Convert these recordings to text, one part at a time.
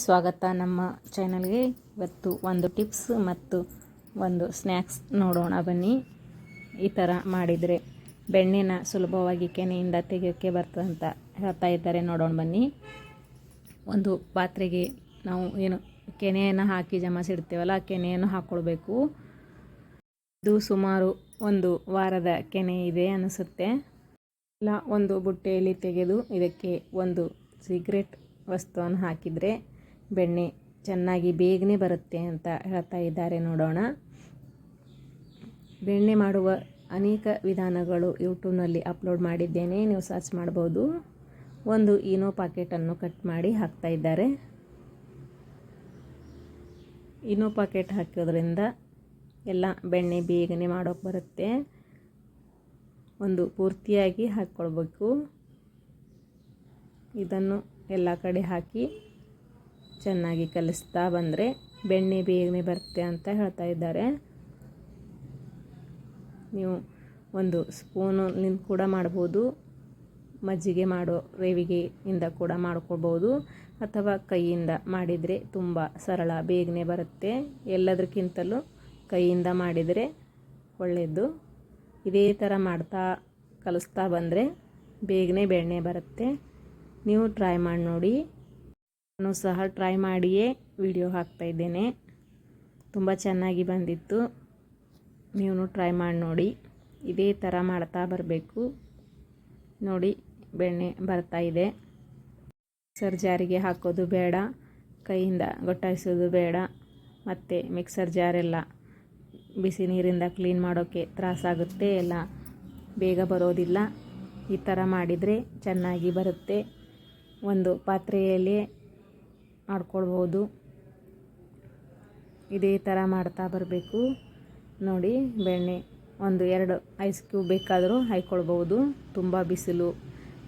ಸ್ವಾಗತ ನಮ್ಮ ಚಾನಲ್ಗೆ. ಇವತ್ತು ಒಂದು ಟಿಪ್ಸ್ ಮತ್ತು ಒಂದು ಸ್ನ್ಯಾಕ್ಸ್ ನೋಡೋಣ ಬನ್ನಿ. ಈ ಥರ ಮಾಡಿದರೆ ಬೆಣ್ಣೆನ ಸುಲಭವಾಗಿ ಕೆನೆಯಿಂದ ತೆಗೆಯೋಕ್ಕೆ ಬರ್ತದೆ ಅಂತ ಹೇಳ್ತಾ ಇದ್ದಾರೆ. ನೋಡೋಣ ಬನ್ನಿ. ಒಂದು ಪಾತ್ರೆಗೆ ನಾವು ಕೆನೆಯನ್ನು ಹಾಕಿ ಜಮಾಸಿಡ್ತೇವಲ್ಲ, ಆ ಕೆನೆಯನ್ನು ಹಾಕ್ಕೊಳ್ಬೇಕು. ಇದು ಸುಮಾರು ಒಂದು ವಾರದ ಕೆನೆ ಇದೆ ಅನಿಸುತ್ತೆ. ಇಲ್ಲ, ಒಂದು ಬುಟ್ಟೆಯಲ್ಲಿ ತೆಗೆದು ಇದಕ್ಕೆ ಒಂದು ಸಿಗರೇಟ್ ವಸ್ತುವನ್ನು ಹಾಕಿದರೆ ಬೆಣ್ಣೆ ಚೆನ್ನಾಗಿ ಬೇಗನೆ ಬರುತ್ತೆ ಅಂತ ಹೇಳ್ತಾ ಇದ್ದಾರೆ. ನೋಡೋಣ. ಬೆಣ್ಣೆ ಮಾಡುವ ಅನೇಕ ವಿಧಾನಗಳು ಯೂಟ್ಯೂಬ್ನಲ್ಲಿ ಅಪ್ಲೋಡ್ ಮಾಡಿದ್ದೇನೆ, ನೀವು ಸರ್ಚ್ ಮಾಡ್ಬೋದು. ಒಂದು ಈನೋ ಪಾಕೆಟನ್ನು ಕಟ್ ಮಾಡಿ ಹಾಕ್ತಾ ಇದ್ದಾರೆ. ಈನೋ ಪಾಕೆಟ್ ಹಾಕೋದ್ರಿಂದ ಎಲ್ಲ ಬೆಣ್ಣೆ ಬೇಗನೆ ಮಾಡೋಕ್ಕೆ ಬರುತ್ತೆ. ಒಂದು ಪೂರ್ತಿಯಾಗಿ ಹಾಕ್ಕೊಳ್ಬೇಕು. ಇದನ್ನು ಎಲ್ಲ ಕಡೆ ಹಾಕಿ ಚೆನ್ನಾಗಿ ಕಲಿಸ್ತಾ ಬಂದರೆ ಬೆಣ್ಣೆ ಬೇಗನೆ ಬರುತ್ತೆ ಅಂತ ಹೇಳ್ತಾ ಇದ್ದಾರೆ. ನೀವು ಒಂದು ಸ್ಪೂನಿಂದ ಕೂಡ ಮಾಡ್ಬೋದು, ಮಜ್ಜಿಗೆ ಮಾಡೋ ರೇವಿಗೆಯಿಂದ ಕೂಡ ಮಾಡ್ಕೊಳ್ಬೋದು, ಅಥವಾ ಕೈಯಿಂದ ಮಾಡಿದರೆ ತುಂಬ ಸರಳ, ಬೇಗನೆ ಬರುತ್ತೆ. ಎಲ್ಲದಕ್ಕಿಂತಲೂ ಕೈಯಿಂದ ಮಾಡಿದರೆ ಒಳ್ಳೆಯದು. ಇದೇ ಥರ ಮಾಡ್ತಾ ಕಲಿಸ್ತಾ ಬಂದರೆ ಬೇಗನೆ ಬೆಣ್ಣೆ ಬರುತ್ತೆ. ನೀವು ಟ್ರೈ ಮಾಡಿ ನೋಡಿ. ನಾನು ಸಹ ಟ್ರೈ ಮಾಡಿಯೇ ವಿಡಿಯೋ ಹಾಕ್ತಾಯಿದ್ದೇನೆ. ತುಂಬ ಚೆನ್ನಾಗಿ ಬಂದಿತ್ತು. ನೀವು ಟ್ರೈ ಮಾಡಿ ನೋಡಿ. ಇದೇ ಥರ ಮಾಡ್ತಾ ಬರಬೇಕು. ನೋಡಿ, ಬೆಣ್ಣೆ ಬರ್ತಾ ಇದೆ. ಮಿಕ್ಸರ್ ಜಾರಿಗೆ ಹಾಕೋದು ಬೇಡ, ಕೈಯಿಂದ ಗೊಟ್ಟಾಯಿಸೋದು ಬೇಡ. ಮತ್ತು ಮಿಕ್ಸರ್ ಜಾರೆಲ್ಲ ಬಿಸಿ ನೀರಿಂದ ಕ್ಲೀನ್ ಮಾಡೋಕ್ಕೆ ತ್ರಾಸಾಗುತ್ತೆ, ಎಲ್ಲ ಬೇಗ ಬರೋದಿಲ್ಲ. ಈ ಥರ ಮಾಡಿದರೆ ಚೆನ್ನಾಗಿ ಬರುತ್ತೆ. ಒಂದು ಪಾತ್ರೆಯಲ್ಲಿ ಮಾಡ್ಕೊಳ್ಬೋದು. ಇದೇ ಥರ ಮಾಡ್ತಾ ಬರಬೇಕು. ನೋಡಿ, ಬೆಣ್ಣೆ ಒಂದು 2 ಐಸ್ ಕ್ಯೂಬ್ ಬೇಕಾದರೂ ಹಾಕ್ಕೊಳ್ಬೋದು. ತುಂಬ ಬಿಸಿಲು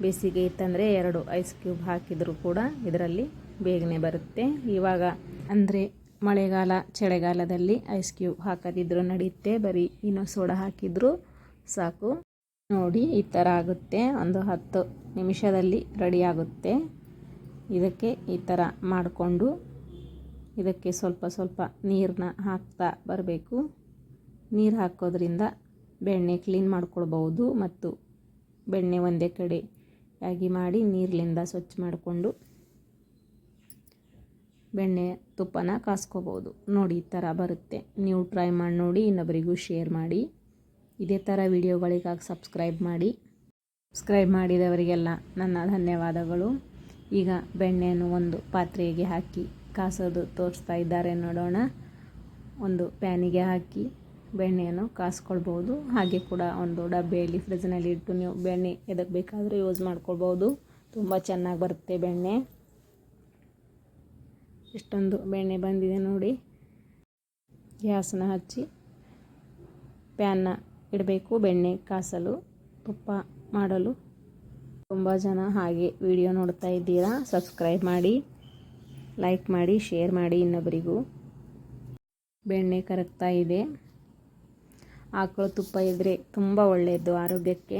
ಬೇಸಿಗೆ ಇತ್ತಂದರೆ 2 ಐಸ್ ಕ್ಯೂಬ್ ಹಾಕಿದರೂ ಕೂಡ ಇದರಲ್ಲಿ ಬೇಗನೆ ಬರುತ್ತೆ. ಇವಾಗ ಅಂದರೆ ಮಳೆಗಾಲ, ಚಳಿಗಾಲದಲ್ಲಿ ಐಸ್ ಕ್ಯೂಬ್ ಹಾಕದಿದ್ರೂ ನಡೆಯುತ್ತೆ. ಬರೀ ಇನ್ನೂ ಸೋಡಾ ಹಾಕಿದರೂ ಸಾಕು. ನೋಡಿ, ಈ ಥರ ಆಗುತ್ತೆ. ಒಂದು 10 ನಿಮಿಷದಲ್ಲಿ ರೆಡಿ ಆಗುತ್ತೆ. ಇದಕ್ಕೆ ಈ ಥರ ಮಾಡಿಕೊಂಡು ಇದಕ್ಕೆ ಸ್ವಲ್ಪ ಸ್ವಲ್ಪ ನೀರನ್ನ ಹಾಕ್ತಾ ಬರಬೇಕು. ನೀರು ಹಾಕೋದ್ರಿಂದ ಬೆಣ್ಣೆ ಕ್ಲೀನ್ ಮಾಡ್ಕೊಳ್ಬೋದು. ಮತ್ತು ಬೆಣ್ಣೆ ಒಂದೇ ಕಡೆ ಆಗಿ ಮಾಡಿ ನೀರಿನಿಂದ ಸ್ವಚ್ಛ ಮಾಡಿಕೊಂಡು ಬೆಣ್ಣೆ ತುಪ್ಪನ ಕಾಸ್ಕೋಬೋದು. ನೋಡಿ, ಈ ಥರ ಬರುತ್ತೆ. ನೀವು ಟ್ರೈ ಮಾಡಿ ನೋಡಿ, ಇನ್ನೊಬ್ಬರಿಗೂ ಶೇರ್ ಮಾಡಿ. ಇದೇ ಥರ ವಿಡಿಯೋಗಳಿಗಾಗಿ ಸಬ್ಸ್ಕ್ರೈಬ್ ಮಾಡಿ. ಸಬ್ಸ್ಕ್ರೈಬ್ ಮಾಡಿದವರಿಗೆಲ್ಲ ನನ್ನ ಧನ್ಯವಾದಗಳು. ಈಗ ಬೆಣ್ಣೆಯನ್ನು ಒಂದು ಪಾತ್ರೆಗೆ ಹಾಕಿ ಕಾಸೋದು ತೋರಿಸ್ತಾ ಇದ್ದಾರೆ. ನೋಡೋಣ. ಒಂದು ಪ್ಯಾನಿಗೆ ಹಾಕಿ ಬೆಣ್ಣೆಯನ್ನು ಕಾಸ್ಕೊಳ್ಬೋದು. ಹಾಗೆ ಕೂಡ ಒಂದು ಡಬ್ಬೆಯಲ್ಲಿ ಫ್ರಿಜ್ನಲ್ಲಿ ಇಟ್ಟು ನೀವು ಬೆಣ್ಣೆ ಎದಕ್ಕೆ ಬೇಕಾದರೂ ಯೂಸ್ ಮಾಡ್ಕೊಳ್ಬೋದು. ತುಂಬ ಚೆನ್ನಾಗಿ ಬರುತ್ತೆ ಬೆಣ್ಣೆ. ಇಷ್ಟೊಂದು ಬೆಣ್ಣೆ ಬಂದಿದೆ ನೋಡಿ. ಗ್ಯಾಸನ್ನ ಹಚ್ಚಿ ಪ್ಯಾನ್ನ ಇಡಬೇಕು ಬೆಣ್ಣೆ ಕಾಸಲು, ತುಪ್ಪ ಮಾಡಲು. ತುಂಬ ಜನ ಹಾಗೆ ವಿಡಿಯೋ ನೋಡ್ತಾ ಇದ್ದೀರಾ. ಸಬ್ಸ್ಕ್ರೈಬ್ ಮಾಡಿ, ಲೈಕ್ ಮಾಡಿ, ಶೇರ್ ಮಾಡಿ ಇನ್ನೊಬ್ಬರಿಗೂ. ಬೆಣ್ಣೆ ಕರಗ್ತಾ ಇದೆ. ಆಕಳು ತುಪ್ಪ ಇದ್ದರೆ ತುಂಬ ಒಳ್ಳೆಯದು ಆರೋಗ್ಯಕ್ಕೆ.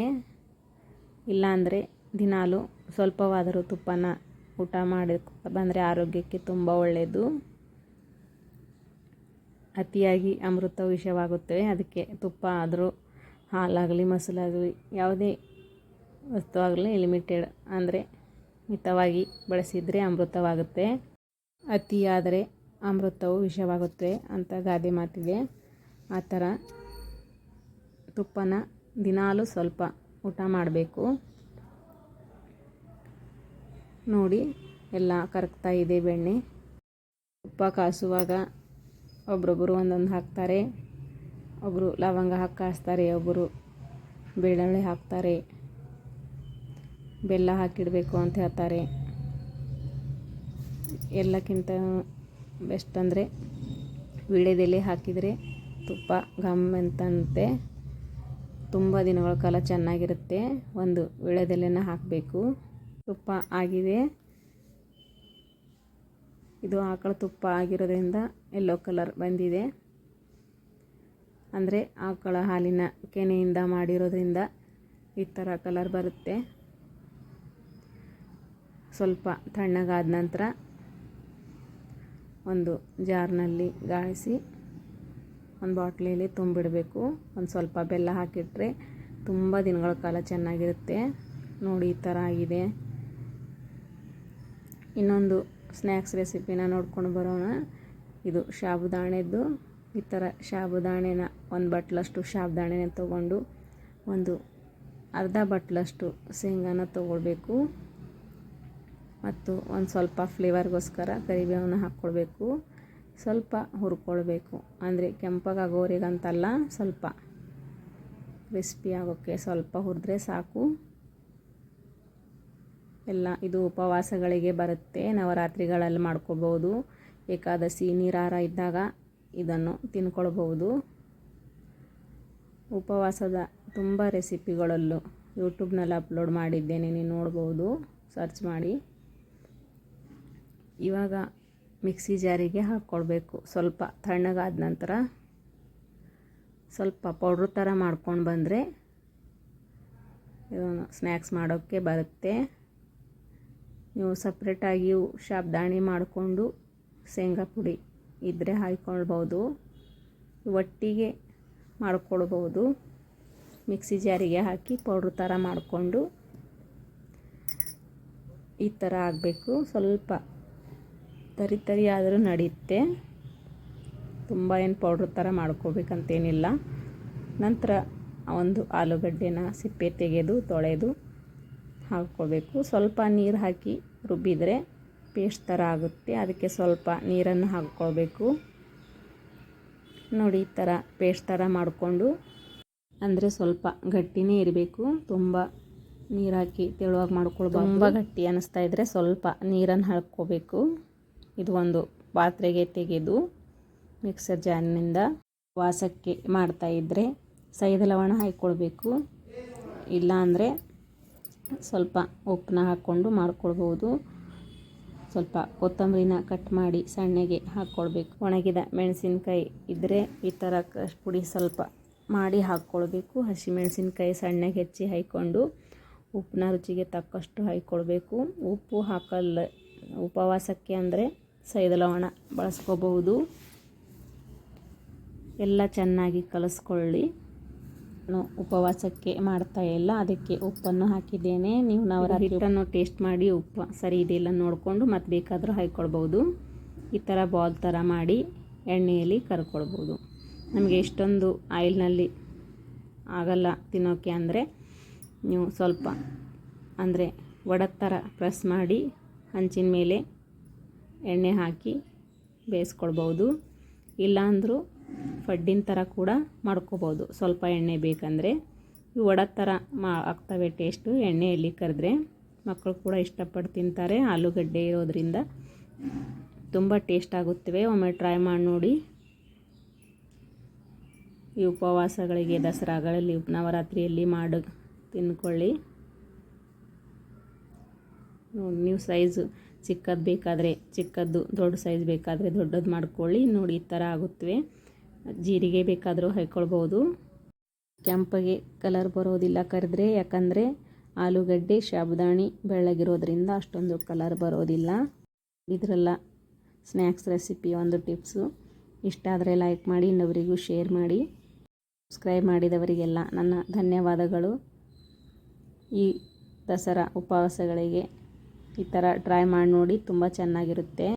ಇಲ್ಲಾಂದರೆ ದಿನಾಲು ಸ್ವಲ್ಪವಾದರೂ ತುಪ್ಪನ ಊಟ ಮಾಡಿ ಬಂದರೆ ಆರೋಗ್ಯಕ್ಕೆ ತುಂಬ ಒಳ್ಳೆಯದು. ಅತಿಯಾಗಿ ಅಮೃತ ವಿಷವಾಗುತ್ತವೆ. ಅದಕ್ಕೆ ತುಪ್ಪ ಆದರೂ, ಹಾಲಾಗಲಿ, ಮೊಸರಾಗಲಿ, ಯಾವುದೇ ವಸ್ತು ಆಗಲಿ ಲಿಮಿಟೆಡ್ ಅಂದರೆ ಮಿತವಾಗಿ ಬಳಸಿದರೆ ಅಮೃತವಾಗುತ್ತೆ. ಅತಿಯಾದರೆ ಅಮೃತವು ವಿಷವಾಗುತ್ತೆ ಅಂತ ಗಾದೆ ಮಾತಿದೆ. ಆ ಥರ ತುಪ್ಪನ ದಿನಾಲು ಸ್ವಲ್ಪ ಊಟ ಮಾಡಬೇಕು. ನೋಡಿ, ಎಲ್ಲ ಕರಗ್ತಾ ಇದೆ ಬೆಣ್ಣೆ. ತುಪ್ಪ ಕಾಸುವಾಗ ಒಬ್ರೊಬ್ಬರು ಒಂದೊಂದು ಹಾಕ್ತಾರೆ. ಒಬ್ಬರು ಲವಂಗ ಹಾಕಿ ಕಾಯಿಸ್ತಾರೆ, ಒಬ್ಬರು ಬೆಳ್ಳುಳ್ಳಿ ಹಾಕ್ತಾರೆ, ಬೆಲ್ಲ ಹಾಕಿಡಬೇಕು ಅಂತ ಹೇಳ್ತಾರೆ. ಎಲ್ಲಕ್ಕಿಂತ ಬೆಸ್ಟ್ ಅಂದರೆ ವೀಳ್ಯದೆಲೆ ಹಾಕಿದರೆ ತುಪ್ಪ ಘಮ್ ಅಂತಂತೆ ತುಂಬ ದಿನಗಳ ಕಾಲ ಚೆನ್ನಾಗಿರುತ್ತೆ. ಒಂದು ವೀಳ್ಯದೆಲೆನ ಹಾಕಬೇಕು. ತುಪ್ಪ ಆಗಿದೆ. ಇದು ಆಕಳ ತುಪ್ಪ ಆಗಿರೋದ್ರಿಂದ ಯೆಲ್ಲೋ ಕಲರ್ ಬಂದಿದೆ. ಅಂದರೆ ಆಕಳ ಹಾಲಿನ ಕೆನೆಯಿಂದ ಮಾಡಿರೋದ್ರಿಂದ ಈ ಥರ ಕಲರ್ ಬರುತ್ತೆ. ಸ್ವಲ್ಪ ತಣ್ಣಗಾದ ನಂತರ ಒಂದು ಜಾರ್ನಲ್ಲಿ ಗಾಳಿಸಿ ಒಂದು ಬಾಟ್ಲಿಯಲ್ಲಿ ತುಂಬಿಡಬೇಕು. ಒಂದು ಸ್ವಲ್ಪ ಬೆಲ್ಲ ಹಾಕಿಟ್ರೆ ತುಂಬ ದಿನಗಳ ಕಾಲ ಚೆನ್ನಾಗಿರುತ್ತೆ. ನೋಡಿ ಈ ಥರ ಆಗಿದೆ. ಇನ್ನೊಂದು ಸ್ನ್ಯಾಕ್ಸ್ ರೆಸಿಪಿನ ನೋಡ್ಕೊಂಡು ಬರೋಣ. ಇದು ಸಾಬುದಾಣೆದ್ದು. ಈ ಥರ ಸಾಬುದಾಣೆನ ಒಂದು ಬಟ್ಲಷ್ಟು ಸಾಬುದಾಣೆನ ತೊಗೊಂಡು ಒಂದು ಅರ್ಧ ಬಟ್ಲಷ್ಟು ಶೇಂಗಾನ ತೊಗೊಳ್ಬೇಕು. ಮತ್ತು ಒಂದು ಸ್ವಲ್ಪ ಫ್ಲೇವರ್ಗೋಸ್ಕರ ಕರಿಬೇವನ್ನ ಹಾಕ್ಕೊಳ್ಬೇಕು. ಸ್ವಲ್ಪ ಹುರ್ಕೊಳ್ಬೇಕು, ಅಂದರೆ ಕೆಂಪಗಾಗೋರಿಗಂತಲ್ಲ, ಸ್ವಲ್ಪ ಕ್ರಿಸ್ಪಿ ಆಗೋಕ್ಕೆ ಸ್ವಲ್ಪ ಹುರಿದ್ರೆ ಸಾಕು. ಎಲ್ಲ ಇದು ಉಪವಾಸಗಳಿಗೆ ಬರುತ್ತೆ, ನವರಾತ್ರಿಗಳಲ್ಲಿ ಮಾಡ್ಕೊಳ್ಬೋದು. ಏಕಾದಶಿ ನೀರಾಹಾರ ಇದ್ದಾಗ ಇದನ್ನು ತಿನ್ಕೊಳ್ಬೋದು. ಉಪವಾಸದ ತುಂಬ ರೆಸಿಪಿಗಳಲ್ಲೂ ಯೂಟ್ಯೂಬ್ನಲ್ಲಿ ಅಪ್ಲೋಡ್ ಮಾಡಿದ್ದೇನೆ, ನೀವು ನೋಡ್ಬೋದು, ಸರ್ಚ್ ಮಾಡಿ. ಇವಾಗ ಮಿಕ್ಸಿ ಜಾರಿಗೆ ಹಾಕ್ಕೊಳ್ಬೇಕು. ಸ್ವಲ್ಪ ತಣ್ಣಗಾದ ನಂತರ ಸ್ವಲ್ಪ ಪೌಡ್ರ್ ಥರ ಮಾಡ್ಕೊಂಡು ಬಂದರೆ ಇದನ್ನು ಸ್ನ್ಯಾಕ್ಸ್ ಮಾಡೋಕ್ಕೆ ಬರುತ್ತೆ. ನೀವು ಸಪ್ರೇಟಾಗಿ ಸಾಬುದಾಣಿ ಮಾಡಿಕೊಂಡು ಶೇಂಗಾ ಪುಡಿ ಇದ್ದರೆ ಹಾಕ್ಕೊಳ್ಬೋದು, ಒಟ್ಟಿಗೆ ಮಾಡ್ಕೊಳ್ಬೋದು. ಮಿಕ್ಸಿ ಜಾರಿಗೆ ಹಾಕಿ ಪೌಡ್ರ್ ಥರ ಮಾಡಿಕೊಂಡು ಈ ಥರ ಆಗಬೇಕು. ಸ್ವಲ್ಪ ತರಿ ತರಿ ಆದರೂ ನಡೆಯುತ್ತೆ, ತುಂಬ ಏನು ಪೌಡ್ರ್ ಥರ ಮಾಡ್ಕೋಬೇಕಂತೇನಿಲ್ಲ. ನಂತರ ಒಂದು ಆಲೂಗಡ್ಡೆನ ಸಿಪ್ಪೆ ತೆಗೆದು ತೊಳೆದು ಹಾಕ್ಕೊಳ್ಬೇಕು. ಸ್ವಲ್ಪ ನೀರು ಹಾಕಿ ರುಬ್ಬಿದರೆ ಪೇಸ್ಟ್ ಥರ ಆಗುತ್ತೆ, ಅದಕ್ಕೆ ಸ್ವಲ್ಪ ನೀರನ್ನು ಹಾಕ್ಕೊಳ್ಬೇಕು. ನೋಡಿ ಈ ಥರ ಪೇಸ್ಟ್ ಥರ ಮಾಡಿಕೊಂಡು, ಅಂದರೆ ಸ್ವಲ್ಪ ಗಟ್ಟಿನೇ ಇರಬೇಕು, ತುಂಬ ನೀರು ಹಾಕಿ ತೆಳುವಾಗಿ ಮಾಡ್ಕೊಳ್ಬಾರ್ದು. ತುಂಬ ಗಟ್ಟಿ ಅನ್ನಿಸ್ತಾ ಇದ್ದರೆ ಸ್ವಲ್ಪ ನೀರನ್ನು ಹಾಕ್ಕೋಬೇಕು. ಇದು ಒಂದು ಪಾತ್ರೆಗೆ ತೆಗೆದು ಮಿಕ್ಸರ್ ಜಾರಿನಿಂದ ವಾಸಕ್ಕೆ ಮಾಡ್ತಾಯಿದ್ರೆ ಸೈದ ಲವಣ ಹಾಕ್ಕೊಳ್ಬೇಕು. ಇಲ್ಲಾಂದರೆ ಸ್ವಲ್ಪ ಉಪ್ಪನ್ನ ಹಾಕ್ಕೊಂಡು ಮಾಡ್ಕೊಳ್ಬೋದು. ಸ್ವಲ್ಪ ಕೊತ್ತಂಬರಿನ ಕಟ್ ಮಾಡಿ ಸಣ್ಣಗೆ ಹಾಕ್ಕೊಳ್ಬೇಕು. ಒಣಗಿದ ಮೆಣಸಿನ್ಕಾಯಿ ಇದ್ದರೆ ಈ ಥರ ಪುಡಿ ಸ್ವಲ್ಪ ಮಾಡಿ ಹಾಕ್ಕೊಳ್ಬೇಕು. ಹಸಿಮೆಣಸಿನ್ಕಾಯಿ ಸಣ್ಣಗೆ ಹೆಚ್ಚಿ ಹಾಕ್ಕೊಂಡು ಉಪ್ಪನ್ನ ರುಚಿಗೆ ತಕ್ಕಷ್ಟು ಹಾಕ್ಕೊಳ್ಬೇಕು. ಉಪ್ಪು ಹಾಕಲ್ಲ ಉಪವಾಸಕ್ಕೆ ಅಂದರೆ ಸೈದ ಲವಣ ಬಳಸ್ಕೋಬಹುದು. ಎಲ್ಲ ಚೆನ್ನಾಗಿ ಕಲಿಸ್ಕೊಳ್ಳಿ. ನಾನು ಉಪವಾಸಕ್ಕೆ ಮಾಡ್ತಾ ಇಲ್ಲ, ಅದಕ್ಕೆ ಉಪ್ಪನ್ನು ಹಾಕಿದ್ದೇನೆ. ನೀವು ನವರಾತ್ರಿ ಹಿಟ್ಟನ್ನು ಟೇಸ್ಟ್ ಮಾಡಿ ಉಪ್ಪು ಸರಿ ಇದೆಯಲ್ಲ ನೋಡಿಕೊಂಡು ಮತ್ತೆ ಬೇಕಾದರೂ ಹಾಕ್ಕೊಳ್ಬೋದು. ಈ ಥರ ಬಾಲ್ ಥರ ಮಾಡಿ ಎಣ್ಣೆಯಲ್ಲಿ ಕರ್ಕೊಳ್ಬೋದು. ನಮಗೆ ಇಷ್ಟೊಂದು ಆಯಿಲ್ನಲ್ಲಿ ಆಗಲ್ಲ ತಿನ್ನೋಕ್ಕೆ ಅಂದರೆ ನೀವು ಸ್ವಲ್ಪ ಅಂದರೆ ವಡದ ಥರ ಪ್ರೆಸ್ ಮಾಡಿ ಹಂಚಿನ ಮೇಲೆ ಎಣ್ಣೆ ಹಾಕಿ ಬೇಯಿಸ್ಕೊಳ್ಬೋದು. ಇಲ್ಲಾಂದರೂ ಫಡ್ಡಿನ ಥರ ಕೂಡ ಮಾಡ್ಕೋಬೋದು. ಸ್ವಲ್ಪ ಎಣ್ಣೆ ಬೇಕಂದರೆ ಇವು ವಡದ ಥರ ಆಗ್ತವೆ ಟೇಸ್ಟು. ಎಣ್ಣೆಯಲ್ಲಿ ಕರೆದ್ರೆ ಮಕ್ಕಳು ಕೂಡ ಇಷ್ಟಪಟ್ಟು ತಿಂತಾರೆ. ಆಲೂಗಡ್ಡೆ ಇರೋದ್ರಿಂದ ತುಂಬ ಟೇಸ್ಟ್ ಆಗುತ್ತವೆ. ಒಮ್ಮೆ ಟ್ರೈ ಮಾಡಿ ನೋಡಿ. ಈ ಉಪವಾಸಗಳಿಗೆ ದಸರಾಗಳಲ್ಲಿ ನವರಾತ್ರಿಯಲ್ಲಿ ಮಾಡಿ ತಿನ್ಕೊಳ್ಳಿ. ನೋಡಿ, ನೀವು ಸೈಜು ಚಿಕ್ಕದು ಬೇಕಾದರೆ ಚಿಕ್ಕದ್ದು, ದೊಡ್ಡ ಸೈಜ್ ಬೇಕಾದರೆ ದೊಡ್ಡದು ಮಾಡ್ಕೊಳ್ಳಿ. ನೋಡಿ ಈ ಥರ ಆಗುತ್ತವೆ. ಜೀರಿಗೆ ಬೇಕಾದರೂ ಹಾಕ್ಕೊಳ್ಬೋದು. ಕೆಂಪಗೆ ಕಲರ್ ಬರೋದಿಲ್ಲ ಕರೆದ್ರೆ, ಯಾಕಂದರೆ ಆಲೂಗಡ್ಡೆ ಸಾಬುದಾಣಿ ಬೆಳ್ಳಗಿರೋದ್ರಿಂದ ಅಷ್ಟೊಂದು ಕಲರ್ ಬರೋದಿಲ್ಲ. ಇದರೆಲ್ಲ ಸ್ನ್ಯಾಕ್ಸ್ ರೆಸಿಪಿ ಒಂದು ಟಿಪ್ಸು. ಇಷ್ಟ ಆದರೆ ಲೈಕ್ ಮಾಡಿ, ಇನ್ನೊಬ್ಬರಿಗೂ ಶೇರ್ ಮಾಡಿ. ಸಬ್ಸ್ಕ್ರೈಬ್ ಮಾಡಿದವರಿಗೆಲ್ಲ ನನ್ನ ಧನ್ಯವಾದಗಳು. ಈ ದಸರಾ ಉಪವಾಸಗಳಿಗೆ ಈ ಥರ ಟ್ರೈ ಮಾಡಿ ನೋಡಿ, ತುಂಬ ಚೆನ್ನಾಗಿರುತ್ತೆ.